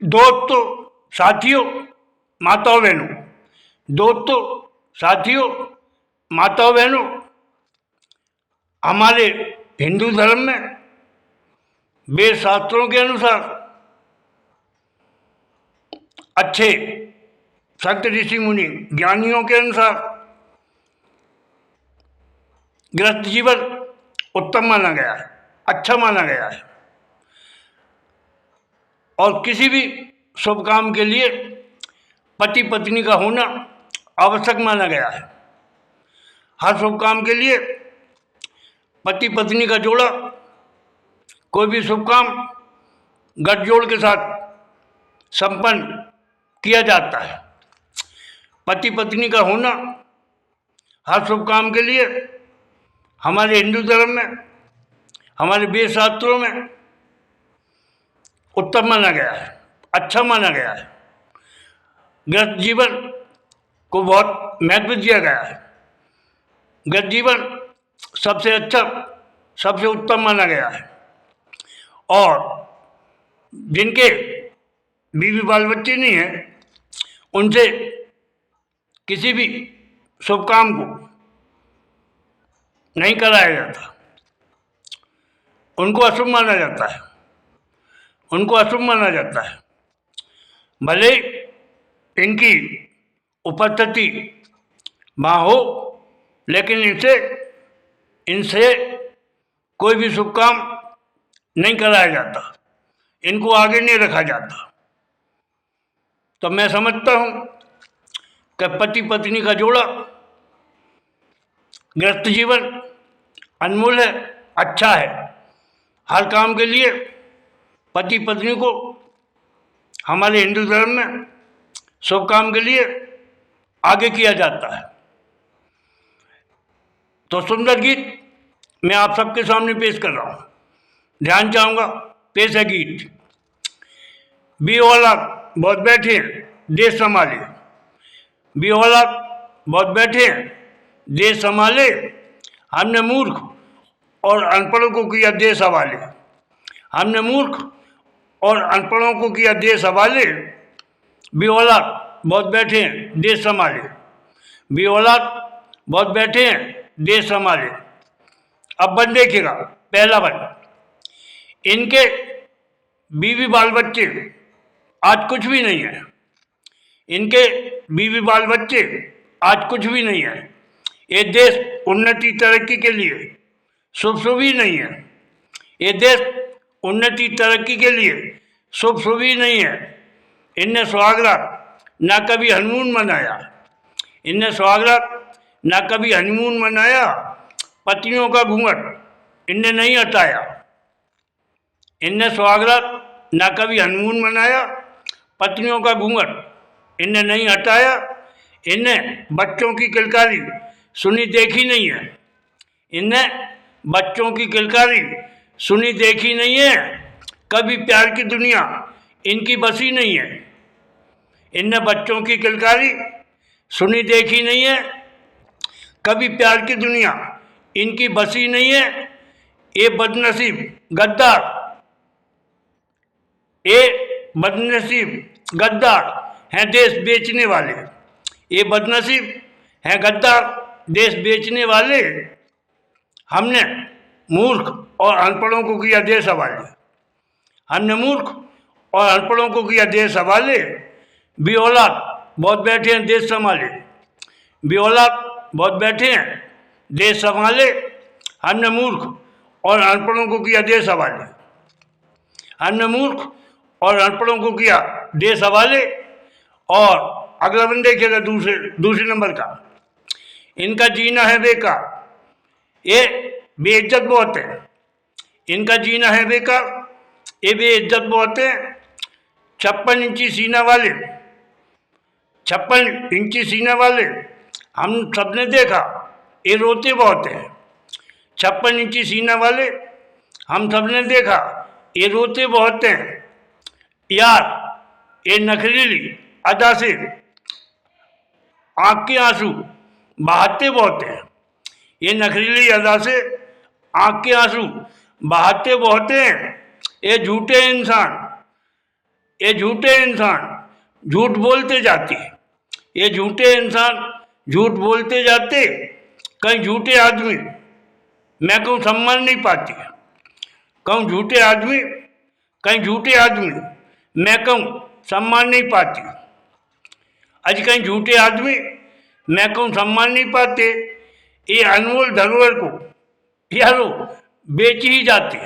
दोस्तों, साथियों, माताओं बहनों, दोस्तों, साथियों, माताओं बहनों, हमारे हिंदू धर्म में वेद शास्त्रों के अनुसार अच्छे संत ऋषि मुनि ज्ञानियों के अनुसार गृहस्थ जीवन उत्तम माना गया है, अच्छा माना गया है और किसी भी शुभ काम के लिए पति पत्नी का होना आवश्यक माना गया है। हर शुभ काम के लिए पति पत्नी का जोड़ा, कोई भी शुभ काम गठजोड़ के साथ संपन्न किया जाता है। पति पत्नी का होना हर शुभ काम के लिए हमारे हिंदू धर्म में, हमारे वेद शास्त्रों में उत्तम माना गया है, अच्छा माना गया है। गृहस्थ जीवन को बहुत महत्व दिया गया है। गृहस्थ जीवन सबसे अच्छा, सबसे उत्तम माना गया है और जिनके बीवी बाल बच्चे नहीं हैं उनसे किसी भी शुभ काम को नहीं कराया जाता, उनको अशुभ माना जाता है, उनको अशुभ माना जाता है। भले इनकी उपस्थिति वहाँ हो, लेकिन इनसे कोई भी शुभ काम नहीं कराया जाता, इनको आगे नहीं रखा जाता। तो मैं समझता हूँ कि पति पत्नी का जोड़ा, गृहस्थ जीवन अनमोल है, अच्छा है। हर काम के लिए पति पत्नी को हमारे हिंदू धर्म में शुभ काम के लिए आगे किया जाता है। तो सुंदर गीत मैं आप सबके सामने पेश कर रहा हूँ, ध्यान चाहूँगा। पेश है गीत। बिहोला बहुत बैठे देश संभाले, बिहोला बहुत बैठे देश संभाले, हमने मूर्ख और अनपढ़ों को किया देश हवाले, हमने मूर्ख और अनपढ़ों को किया देश हवाले। बिहोला बहुत बैठे देश संभाले, बिहोला बहुत बैठे देश संभाले। अब बन देखिएगा, पहला बन, इनके बीवी बाल बच्चे आज कुछ भी नहीं है, इनके बीवी बाल बच्चे आज कुछ भी नहीं है। ये देश उन्नति तरक्की के लिए शुभ ही नहीं है, ये देश उन्नति तरक्की के लिए शुभ ही नहीं है। इनने सुहागरात ना कभी हनीमून मनाया, इनने सुहागरात ना कभी हनीमून मनाया, पत्नियों का घूंघट इनने नहीं हटाया, इनने सुहागरात ना कभी हनीमून मनाया, पत्नियों का घूंघट इनने नहीं हटाया। इनने बच्चों की किलकारी सुनी देखी नहीं है, इनने बच्चों की किलकारी सुनी देखी नहीं है, कभी प्यार की दुनिया इनकी बसी नहीं है। इनने बच्चों की किलकारी सुनी देखी नहीं है, कभी प्यार की दुनिया इनकी बसी नहीं है। ये बदनसीब गद्दार, ये बदनसीब गद्दार हैं देश बेचने वाले, ये बदनसीब हैं गद्दार देश बेचने वाले। हमने मूर्ख और अनपढ़ों को किया देश हवाले, हमने मूर्ख और अनपढ़ों को किया देश हवाले। बिहोलात बहुत बैठे हैं देश संभाले, बिहोलात बहुत बैठे हैं देश संभाले, हमने मूर्ख और अनपढ़ों को किया देश हवाले, हमने मूर्ख और अनपढ़ों को किया देश हवाले। और अगला बन देखिएगा, दूसरे नंबर का, इनका जीना है बेकार, ये बेइज्जत बहुत है, इनका जीना है बेकार, ये बेइज्जत बहुत है। 56 इंची सीना वाले, 56 इंची सीना वाले हम सबने देखा, ये रोते बहुत हैं। 56 इंची सीना वाले हम सबने देखा, ये रोते बहुत हैं। यार ये नखरीली अदा से आँख के आंसू बहाते बहुत हैं, ये नखरीली अदा से आँख के आंसू बहाते बहुत हैं। ये झूठे इंसान, ये झूठे इंसान झूठ बोलते जाते, ये झूठे इंसान झूठ बोलते जाते, कहीं झूठे आदमी मैं कहूँ सम्मान नहीं पाती, कहूँ झूठे आदमी, कहीं झूठे आदमी मैं कहूँ सम्मान नहीं पाती। आज कहीं झूठे आदमी मैं कहूँ सम्मान नहीं पाते, ये अनमोल धरोहर को यारो बेच ही जाते,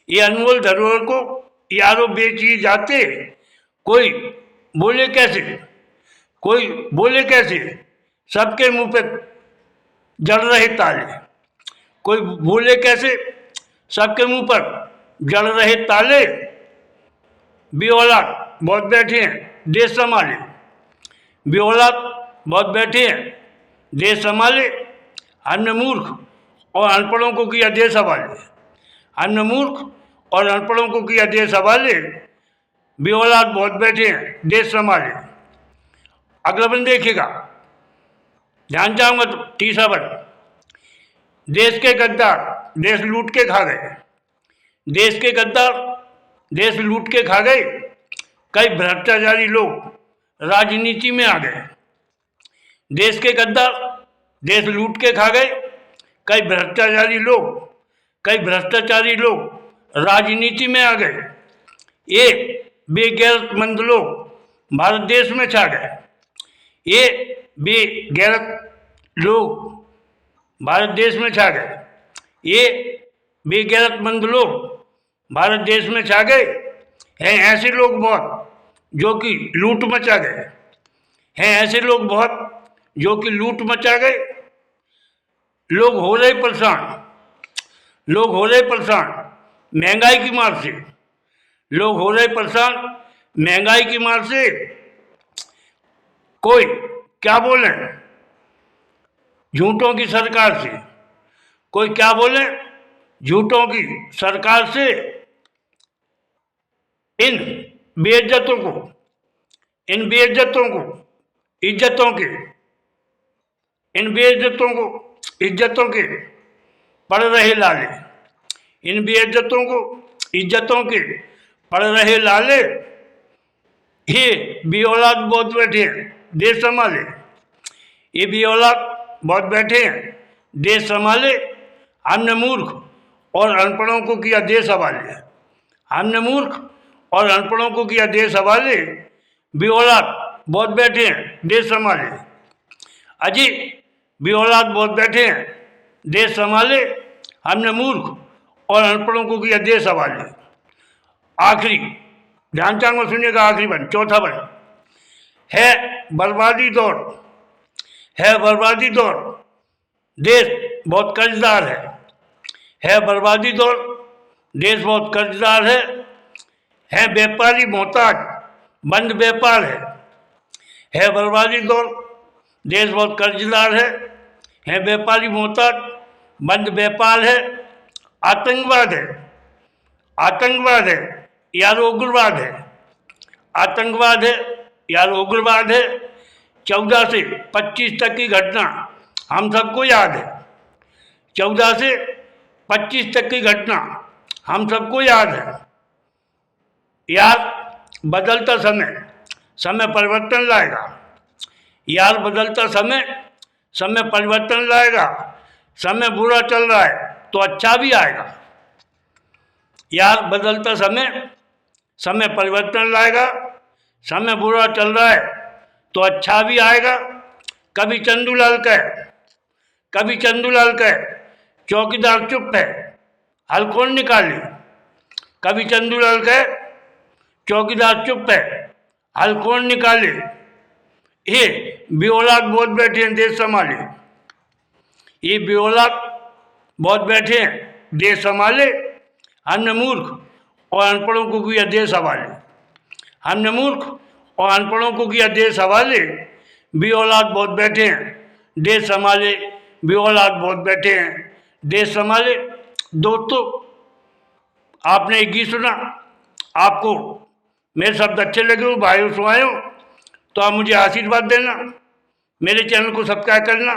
ये अनमोल धरोहर को यारो बेच ही जाते। कोई बोले कैसे, कोई बोले कैसे, सबके मुंह पे जड़ रहे ताले, कोई बोले कैसे, सबके मुंह पर जड़ रहे ताले। बेऔलाद बहुत बैठे हैं देश संभाले, बेऔलाद बहुत बैठे हैं देश संभाले, हमने मूर्ख और अनपढ़ों को किया देश हवाले, हमने मूर्ख और अनपढ़ों को किया देश हवाले। बेऔलाद बहुत बैठे हैं देश संभाले। अगला बन देखिएगा, ध्यान चाहूंगा तो तीसरा बन, देश के गद्दार देश लूट के खा गए, देश के गद्दार देश लूट के खा गए, कई भ्रष्टाचारी लोग राजनीति में आ गए। देश के गद्दार देश लूट के खा गए, कई भ्रष्टाचारी लोग राजनीति में आ गए। ये बेगैरतमंद लोग भारत देश में छा गए, ये बेगैरत लोग भारत देश में छा गए, ये बेगैरतमंद लोग भारत देश में छा गए। हैं ऐसे लोग बहुत जो कि लूट मचा गए, हैं ऐसे लोग बहुत जो कि लूट मचा गए। लोग हो रहे परेशान, लोग हो रहे परेशान महंगाई की मार से, लोग हो रहे परेशान महंगाई की मार से। कोई क्या बोले झूठों की सरकार से, कोई क्या बोले झूठों की सरकार से। इन बेइज्जतों को, इन बेइज्जतों को इज्जतों के, इन बेइज्जतों को इज्जतों के पड़ रहे लाले, इन बेइज्जतों को इज्जतों के पड़ रहे लाले। ये बेऔलाद बहुत बैठे हैं देश संभाले, ये बेऔलाद बहुत बैठे हैं देश संभाले। हमने मूर्ख और अनपढ़ों को किया देश हवाले, हमने मूर्ख और अनपढ़ों को किया देश हवाले। बेऔलाद बहुत बैठे हैं देश संभाले, अजी बेऔलाद बहुत बैठे हैं देश संभाले, हमने मूर्ख और अनपढ़ों को किया देश हवाले। आखिरी ध्यान चांग में सुनिएगा, आखिरी बन चौथा बन, है बर्बादी दौर, है बर्बादी दौर, देश बहुत कर्जदार है बर्बादी दौर, देश बहुत कर्जदार है व्यापारी मोहताज, बंद व्यापार है बर्बादी दौर, देश बहुत कर्जदार है व्यापारी मोहताज, बंद व्यापार है। आतंकवाद है, आतंकवाद है यार उग्रवाद है, आतंकवाद है यार उग्रवाद है। 14 से 25 तक की घटना हम सबको याद है, 14 से 25 तक की घटना हम सबको याद है। यार बदलता समय समय परिवर्तन लाएगा, यार बदलता समय समय परिवर्तन लाएगा। समय बुरा चल रहा है तो अच्छा भी आएगा, यार बदलता समय समय परिवर्तन लाएगा। समय बुरा चल रहा है तो अच्छा भी आएगा। कभी चंदूलाल कहे चौकीदार चुप है हल कौन निकाले, कभी चंदूलाल कहे चौकीदार चुप है हल कौन निकाले। ये बेऔलाद बहुत बैठे हैं देश संभाले, ये बेऔलाद बहुत बैठे हैं देश संभाले। हमने मूर्ख और अनपढ़ों को किया देश हवाले, हमने मूर्ख और अनपढ़ों को किया देश हवाले। बेऔलाद बहुत बैठे हैं देश संभाले, बेऔलाद बहुत बैठे हैं देश संभाले। दोस्तों आपने एक गीत सुना, आपको मेरे शब्द अच्छे लगे हो भाइयों सुहायों तो आप मुझे आशीर्वाद देना, मेरे चैनल को सब्सक्राइब करना,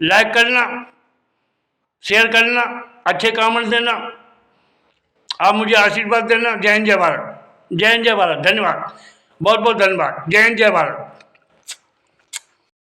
लाइक करना, शेयर करना, अच्छे कमेंट देना, आप मुझे आशीर्वाद देना। जय हिंद जय भारत। जय हिंद जय भारत। धन्यवाद, बहुत बहुत धन्यवाद। जय हिंद जय भारत।